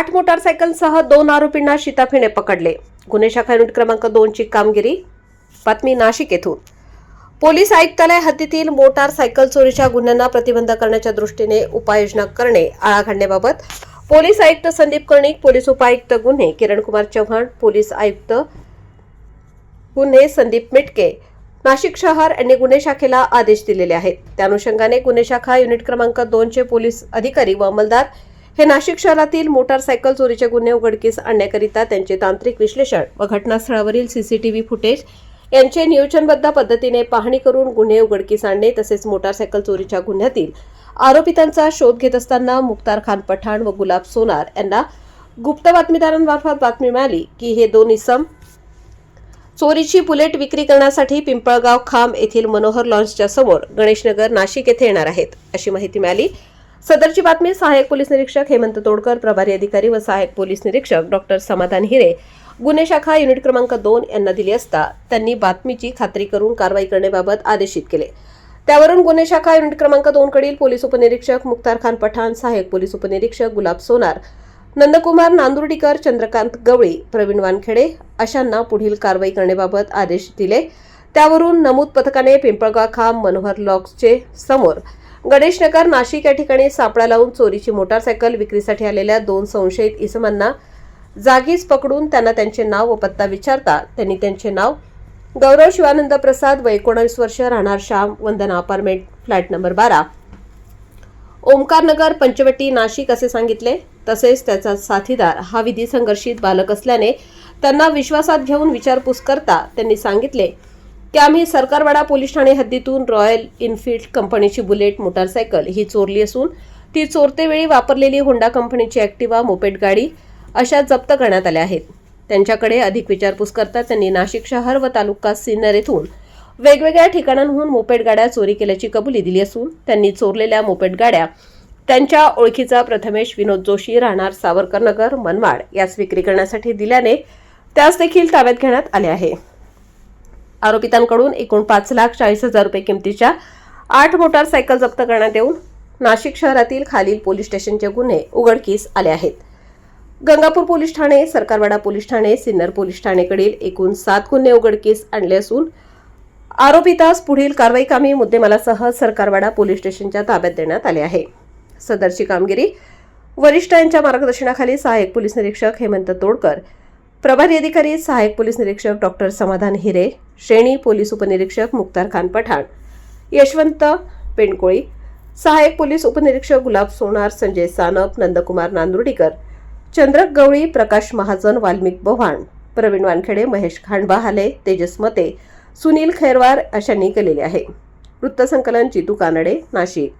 8 मोटारसायकलसह 2 आरोपींना शिताफीने पकडले. गुन्हे शाखा युनिट क्रमांक 2 ची कामगिरी. बातमी नाशिक येथून. पोलीस आयुक्तालय हद्दीतील मोटारसायकल चोरीच्या गुन्ह्यांना प्रतिबंध करण्याच्या दृष्टीने उपाययोजना करणे, आळा घालण्याबाबत पोलीस आयुक्त संदीप कर्णिक, पोलीस उपायुक्त गुन्हे किरणकुमार चव्हाण, पोलीस आयुक्त गुन्हे संदीप मिटके, नाशिक शहर यांनी गुन्हे शाखेला आदेश दिलेले आहेत. त्या अनुषंगाने गुन्हे शाखा युनिट क्रमांक 2 चे पोलीस अधिकारी व अंमलदार हे नाशिक शहरातील मोटारसायकल चोरीचे गुन्हे उघडकीस आणण्याकरिता त्यांचे तांत्रिक विश्लेषण व घटनास्थळावरील सीसीटीव्ही फुटेज यांचे नियोजनबद्ध पद्धतीने पाहणी करून गुन्हे उघडकीस आणणे तसेच मोटारसायकल चोरीच्या गुन्ह्यातील आरोपितांचा शोध घेत असताना मुख्तार खान पठाण व गुलाब सोनार यांना गुप्त बातमीदारांमार्फत बातमी मिळाली की हे दोन इसम चोरीची बुलेट विक्री करण्यासाठी पिंपळगाव खांब येथील मनोहर लॉन्सच्या समोर गणेशनगर नाशिक येथे येणार आहेत, अशी माहिती मिळाली. सदरची बातमी सहाय्यक पोलीस निरीक्षक हेमंत तोडकर, प्रभारी अधिकारी व सहाय्यक पोलीस निरीक्षक डॉक्टर समाधान हिरे, गुन्हे शाखा युनिट क्रमांक 2 यांना दिली असता त्यांनी बातमीची खात्री करून कारवाई करण्याबाबत आदेशित केले. त्यावरून गुन्हे शाखा युनिट क्रमांक 2 कडील पोलीस उपनिरीक्षक मुख्तार खान पठाण, सहाय्यक पोलीस उपनिरीक्षक गुलाब सोनार, नंदकुमार नांदुर्डीकर, चंद्रकांत गवळी, प्रवीण वानखेडे अशांना पुढील कारवाई करण्याबाबत आदेश दिले. त्यावरून नमूद पथकाने पिंपळगाव खांब मनोहर लॉन्सचे समोर गणेशनगर नाशिक या ठिकाणी सापळा लावून चोरीची मोटारसायकल विक्रीसाठी आलेल्या 2 संशयित इसमांना जागीच पकडून त्यांना त्यांचे नाव व पत्ता विचारता त्यांनी त्यांचे नाव गौरव शिवानंद प्रसाद व 19 वर्ष, राहणार Shyam Vandana apartment, flat number 12, Omkarnagar, Panchavati, Nashik असे सांगितले. तसेच त्याचा साथीदार हा विधी संघर्षित बालक असल्याने त्यांना विश्वासात घेऊन विचारपूस करता त्यांनी सांगितले की आम्ही सरकारवाडा पोलीस ठाणे हद्दीतून रॉयल इनफील्ड कंपनीची बुलेट मोटारसायकल ही चोरली असून ती चोरतेवेळी वापरलेली होंडा कंपनीची ॲक्टिवा मोपेड गाडी अशा जप्त करण्यात आल्या आहेत. त्यांच्याकडे अधिक विचारपूस करता त्यांनी नाशिक शहर व तालुका सिन्नर येथून वेगवेगळ्या ठिकाणांहून मोपेड गाड्या चोरी केल्याची कबुली दिली असून त्यांनी चोरलेल्या मोपेड गाड्या त्यांच्या ओळखीचा प्रथमेश विनोद जोशी, राहणार सावरकरनगर, मनमाड यास विक्री करण्यासाठी दिल्याने त्यास देखील ताब्यात घेण्यात आले आहे. आरोपितांकडून एकूण 5,40,000 रुपये किमतीच्या 8 मोटारसायकल जप्त करण्यात येऊन नाशिक शहरातील खालील पोलीस स्टेशनचे गुन्हे उघडकीस आले आहेत. गंगापूर पोलीस ठाणे, सरकारवाडा पोलीस ठाणे, सिन्नर पोलीस ठाणेकडील एकूण 7 गुन्हे उघडकीस आणले असून आरोपितास पुढील कारवाई कामी मुद्देमालासह सरकारवाडा पोलीस स्टेशनच्या ताब्यात देण्यात आले आहे. सदरची कामगिरी वरिष्ठ यांच्या मार्गदर्शनाखाली सहाय्यक पोलीस निरीक्षक हेमंत तोडकर, प्रभारी अधिकारी सहाय्यक पोलीस निरीक्षक डॉक्टर समाधान हिरे, श्रेणी पोलीस उपनिरीक्षक मुख्तार खान पठाण, यशवंत पेंडकोळी, सहाय्यक पोलीस उपनिरीक्षक गुलाब सोनार, संजय सानप, नंदकुमार नांदुर्डीकर, चंद्रक गवळी, प्रकाश महाजन, वाल्मिक बोव्हाण, प्रवीण वानखेडे, महेश खांडबाहाले, तेजस मते, सुनील खैरवार अशांनी केलेले आहे. वृत्तसंकलन जितू कानडे, नाशिक.